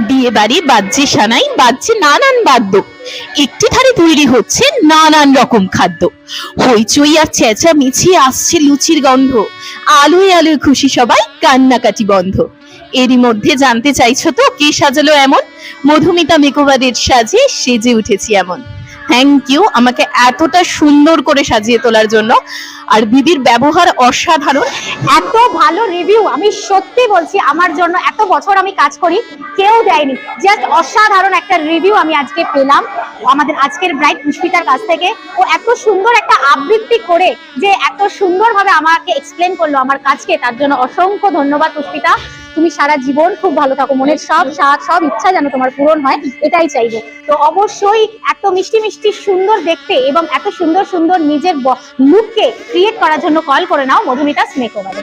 বিয়ে বাড়ি বাজছে সানাই, বাজছে নানান বাদ্য, একটি ধারে তৈরি হচ্ছে নানান রকম খাদ্য। হইচই আর চেঁচামেচি, আসছে লুচির গন্ধ, আলোয় আলোয় খুশি সবাই, কান্নাকাটি বন্ধ। এরই মধ্যে জানতে চাইছো তো কে সাজালো এমন? মধুমিতা মেকওভারের সাজে সেজে উঠেছি এমন। থ্যাংক ইউ আমাকে এতটা সুন্দর করে সাজিয়ে তোলার জন্য। আর দিদির ব্যবহার অসাধারণ। এত ভালো রিভিউ আমি সত্যি বলছি, আমার জন্য এত বছর আমি কাজ করি কেউ দেয়নি। জাস্ট অসাধারণ একটা রিভিউ আমি আজকে পেলাম আমাদের আজকের ব্রাইড পুষ্পিতার কাছ থেকে। ও এত সুন্দর একটা আবৃত্তি করে যে এত সুন্দরভাবে আমাকে এক্সপ্লেন করলো আমার কাজকে, তার জন্য অসংখ্য ধন্যবাদ পুষ্পিতা। তুমি সারা জীবন খুব ভালো থাকো, মনের সব স্বাদ সব ইচ্ছা যেন তোমার পূরণ হয়, এটাই চাইবো। তো অবশ্যই এত মিষ্টি মিষ্টি সুন্দর দেখতে এবং এত সুন্দর সুন্দর নিজের লুককে ক্রিয়েট করার জন্য কল করে নাও মধুমিতা মেকওভারে।